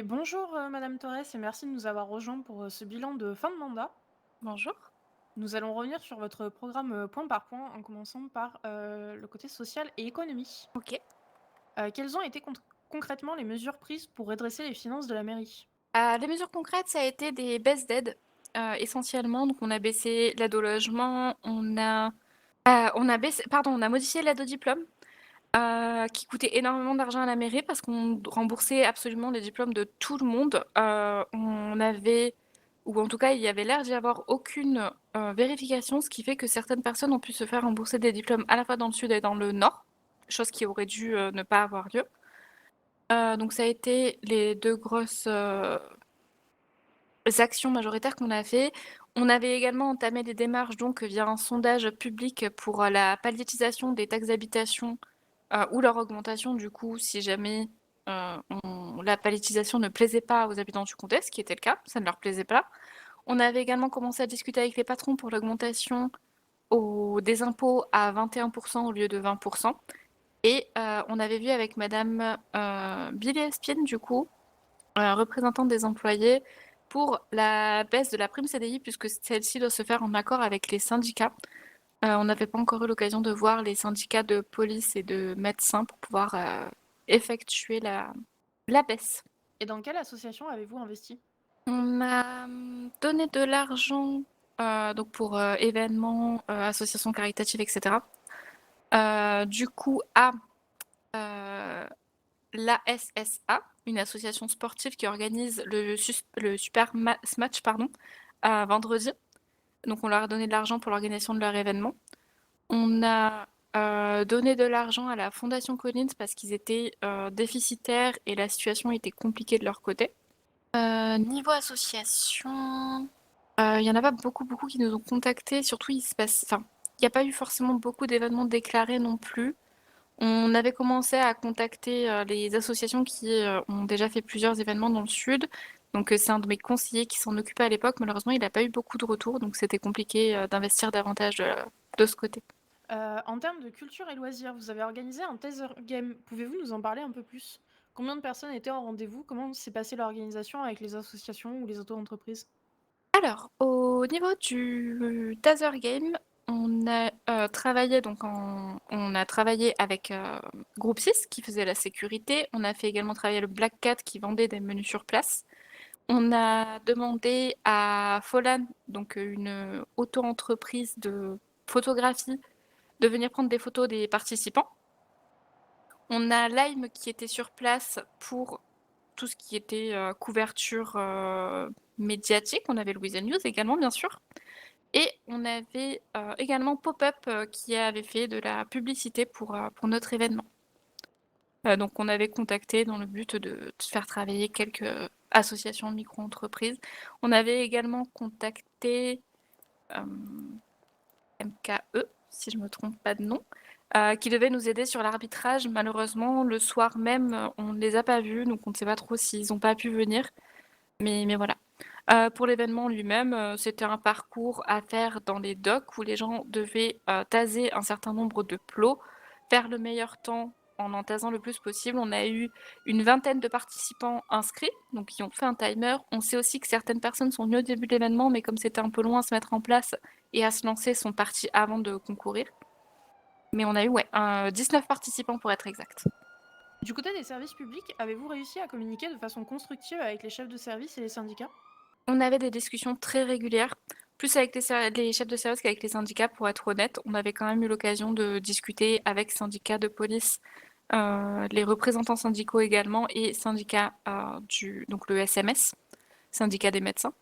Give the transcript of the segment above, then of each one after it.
Bonjour Madame Torres et merci de nous avoir rejoints pour ce bilan de fin de mandat. Bonjour. Nous allons revenir sur votre programme point par point en commençant par le côté social et économie. OK. Quelles ont été concrètement les mesures prises pour redresser les finances de la mairie? Les mesures concrètes, ça a été des baisses d'aides, essentiellement. Donc on a baissé l'aide au logement, on a modifié l'aide au diplôme, qui coûtait énormément d'argent à la mairie parce qu'on remboursait absolument les diplômes de tout le monde. On avait ou en tout cas, il y avait l'air d'y avoir aucune, vérification, ce qui fait que certaines personnes ont pu se faire rembourser des diplômes à la fois dans le sud et dans le nord, chose qui aurait dû, ne pas avoir lieu. Donc ça a été les 2 grosses, actions majoritaires qu'on a fait. On avait également entamé des démarches donc via un sondage public pour, la palliatisation des taxes d'habitation, ou leur augmentation du coup si jamais, on la palliatisation ne plaisait pas aux habitants du comté, ce qui était le cas, ça ne leur plaisait pas. On avait également commencé à discuter avec les patrons pour l'augmentation des impôts à 21 au lieu de 20 et on avait vu avec madame, Billy Espine du coup, représentante des employés pour la baisse de la prime CDI puisque celle-ci doit se faire en accord avec les syndicats. On n'avait pas encore eu l'occasion de voir les syndicats de police et de médecins pour pouvoir, effectuer la baisse. Et dans quelle association avez-vous investi? On a, donné de l'argent, donc pour, événements, associations caritatives et cetera. Du coup à, heu, l'ASSA, une association sportive qui organise le super match pardon, vendredi. Donc on leur a donné de l'argent pour l'organisation de leur événement. On a, donné de l'argent à la Fondation Collins parce qu'ils étaient, déficitaires et la situation était compliquée de leur côté. Niveau association, il y en a pas beaucoup, beaucoup qui nous ont contactés, surtout il y a pas eu forcément beaucoup d'événements déclarés non plus. On avait commencé à contacter, les associations qui, ont déjà fait plusieurs événements dans le sud. Donc, c'est un de mes conseillers qui s'en occupait à l'époque. Malheureusement, il a pas eu beaucoup de retours, donc c'était compliqué, d'investir davantage, de ce côté. En termes de culture et loisirs, vous avez organisé un taser game. Pouvez-vous nous en parler un peu plus? Combien de personnes étaient en rendez-vous? Comment s'est passée l'organisation avec les associations ou les auto-entreprises? Alors, au niveau du taser game, on a travaillé avec, Groupe 6 qui faisait la sécurité. On a fait également travailler le Black Cat qui vendait des menus sur place. On a demandé à Follan, donc une auto-entreprise de photographie, de venir prendre des photos des participants. On a Lime qui était sur place pour tout ce qui était, couverture, médiatique. On avait Louisa News également, bien sûr. Et on avait, également Pop-up, qui avait fait de la publicité pour notre événement. Donc on avait contacté dans le but de faire travailler quelques, associations de micro-entreprises. On avait également contacté, hem, MKE, si je me trompe pas de nom, qui devait nous aider sur l'arbitrage. Malheureusement, le soir même, on ne les a pas vus, donc on ne sait pas trop s'ils ont pas pu venir, mais voilà. Pour l'événement lui-même, c'était un parcours à faire dans les docks où les gens devaient, taser un certain nombre de plots, faire le meilleur temps en tasant le plus possible. On a eu une vingtaine de participants inscrits, donc qui ont fait un timer. On sait aussi que certaines personnes sont venues au début de l'événement, mais comme c'était un peu loin à se mettre en place et à se lancer, sont parties avant de concourir. Mais on a eu, ouais, 19 participants pour être exact. Du côté des services publics, avez-vous réussi à communiquer de façon constructive avec les chefs de service et les syndicats? On avait des discussions très régulières, plus avec les chefs de service qu'avec les syndicats, pour être honnête. On avait quand même eu l'occasion de discuter avec syndicats de police, les représentants syndicaux également et syndicats, donc le SMS, syndicat des médecins.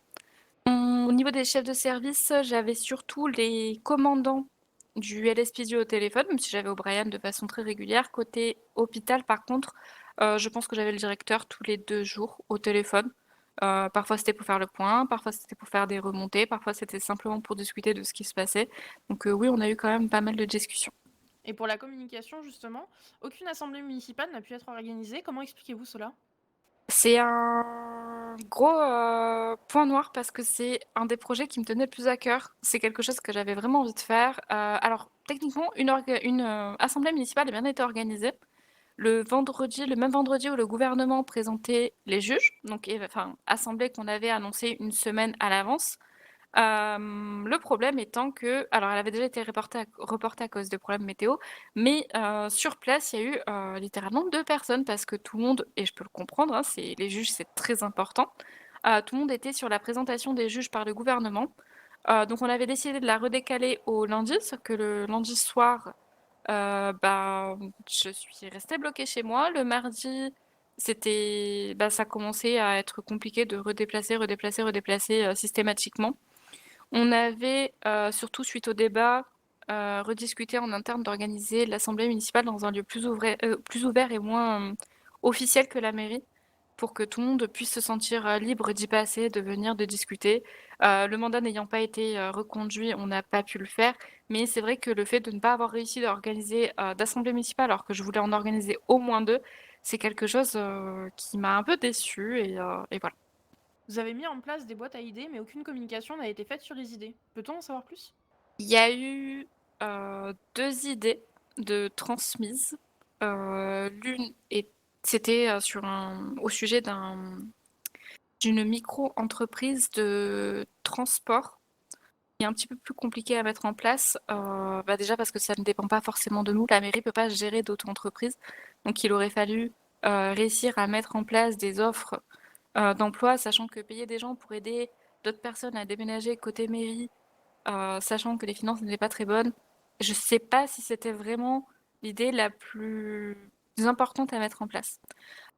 Au niveau des chefs de service, j'avais surtout les commandants du LSPD au téléphone, même si j'avais O'Brien de façon très régulière. Côté hôpital, par contre, je pense que j'avais le directeur tous les 2 jours au téléphone. Parfois c'était pour faire le point, parfois c'était pour faire des remontées, parfois c'était simplement pour discuter de ce qui se passait. Donc, oui, on a eu quand même pas mal de discussions. Et pour la communication, justement, aucune assemblée municipale n'a pu être organisée. Comment expliquez-vous cela? C'est un gros, point noir parce que c'est un des projets qui me tenait le plus à cœur. C'est quelque chose que j'avais vraiment envie de faire. Alors techniquement une assemblée municipale a bien été organisée. le même vendredi où le gouvernement présentait les juges, donc enfin, assemblée qu'on avait annoncée une semaine à l'avance. Le problème étant que alors elle avait déjà été reportée à cause de problèmes météo, mais sur place, il y a eu, littéralement 2 personnes parce que tout le monde et je peux le comprendre, hein, c'est les juges, c'est très important. Tout le monde était sur la présentation des juges par le gouvernement. Donc on avait décidé de la redécaler au lundi, sauf que le lundi soir, bah, je suis restée bloquée chez moi. Le mardi, ça commençait à être compliqué de redéplacer, systématiquement. On avait, surtout suite au débat, rediscuté en interne d'organiser l'assemblée municipale dans un lieu plus ouvert et moins, officiel que la mairie, pour que tout le monde puisse se sentir, libre d'y passer, de venir, de discuter. Le mandat n'ayant pas été, reconduit, on n'a pas pu le faire, mais c'est vrai que le fait de ne pas avoir réussi à organiser, d'assemblée municipale alors que je voulais en organiser au moins 2, c'est quelque chose, qui m'a un peu déçue et voilà. Vous avez mis en place des boîtes à idées, mais aucune communication n'a été faite sur les idées. Peut-on en savoir plus? Il y a eu, 2 idées de transmises. L'une est c'était, au sujet d'une micro-entreprise de transport qui est un petit peu plus compliquée à mettre en place. Déjà parce que ça ne dépend pas forcément de nous. La mairie peut pas gérer d'auto-entreprises, donc il aurait fallu, réussir à mettre en place des offres, d'emploi, sachant que payer des gens pour aider d'autres personnes à déménager côté mairie, sachant que les finances n'étaient pas très bonnes. Je sais pas si c'était vraiment l'idée la plus importante à mettre en place.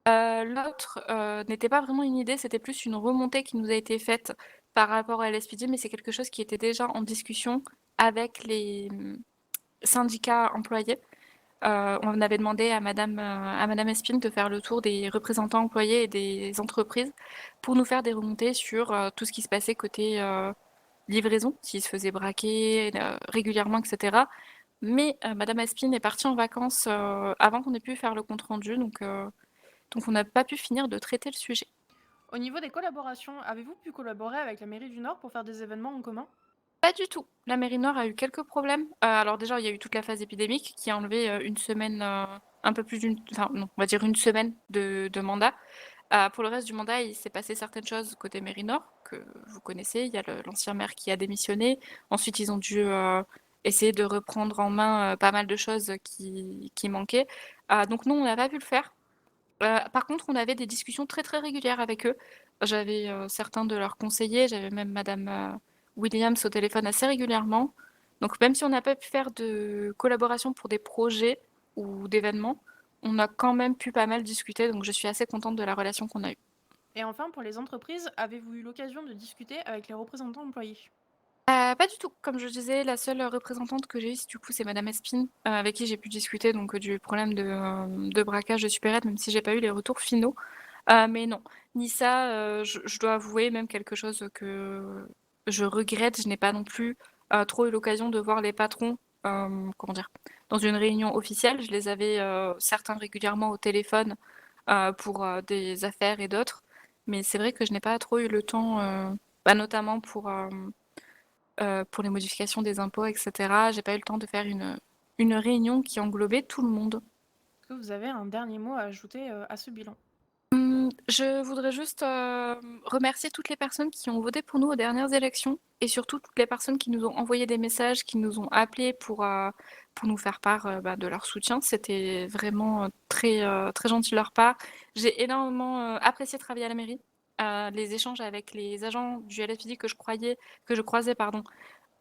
L'autre, n'était pas vraiment une idée, c'était plus une remontée qui nous a été faite par rapport à l'SPD, mais c'est quelque chose qui était déjà en discussion avec les, syndicats employés. On avait demandé à madame Espine de faire le tour des représentants employés et des entreprises pour nous faire des remontées sur, tout ce qui se passait côté, livraison, s'ils se faisaient braquer, régulièrement et cetera. Mais madame Espine est partie en vacances, avant qu'on ait pu faire le compte rendu, donc on n'a pas pu finir de traiter le sujet. Au niveau des collaborations, avez-vous pu collaborer avec la mairie du Nord pour faire des événements en commun? Pas du tout. La mairie nord a eu quelques problèmes. Alors déjà, il y a eu toute la phase épidémique qui a enlevé, une semaine, un peu plus d'une enfin non, on va dire une semaine de mandat. Pour le reste du mandat, il s'est passé certaines choses côté mairie nord que vous connaissez. Il y a l'ancien maire qui a démissionné. Ensuite, ils ont dû, essayer de reprendre en main, pas mal de choses qui manquaient. Donc non, on n'a pas pu le faire. Par contre, on avait des discussions très, très régulières avec eux. J'avais, certains de leurs conseillers, j'avais même madame, Williams au téléphone assez régulièrement. Donc même si on n'a pas pu faire de collaboration pour des projets ou d'événements, on a quand même pu pas mal discuter, donc je suis assez contente de la relation qu'on a eue. Et enfin, pour les entreprises, avez-vous eu l'occasion de discuter avec les représentants employés? Pas du tout. Comme je disais, la seule, représentante que j'ai eue, du coup, c'est madame Espine, avec qui j'ai pu discuter donc, du problème de braquage de supérette, même si j'ai pas eu les retours finaux. Mais non, ni ça, je dois avouer même quelque chose que je regrette, je n'ai pas non plus, trop eu l'occasion de voir les patrons, comment dire? Dans une réunion officielle. Je les avais, certains régulièrement au téléphone, pour, des affaires et d'autres. Mais c'est vrai que je n'ai pas trop eu le temps, notamment pour les modifications des impôts et cetera. J'ai pas eu le temps de faire une réunion qui englobait tout le monde. Est-ce que vous avez un dernier mot à ajouter à ce bilan? Je voudrais juste, remercier toutes les personnes qui ont voté pour nous aux dernières élections et surtout toutes les personnes qui nous ont envoyé des messages, qui nous ont appelés pour nous faire part, de leur soutien. C'était vraiment, très gentil de leur part. J'ai énormément, apprécié travailler à la mairie. Les échanges avec les agents du LFPD que je croisais, pardon,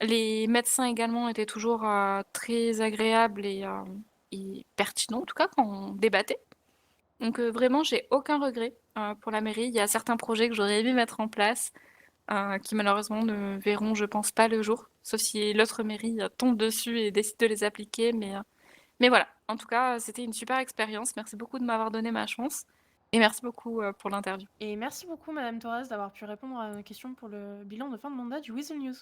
les médecins également étaient toujours, très agréables et pertinents en tout cas quand on débattait. Donc vraiment, j'ai aucun regret, pour la mairie. Il y a certains projets que j'aurais aimé mettre en place, qui malheureusement ne verront, je pense, pas le jour, sauf si l'autre mairie, tombe dessus et décide de les appliquer, mais voilà. En tout cas, c'était une super expérience. Merci beaucoup de m'avoir donné ma chance et merci beaucoup, pour l'interview. Et merci beaucoup, Madame Torres, d'avoir pu répondre à nos questions pour le bilan de fin de mandat du Weasel News.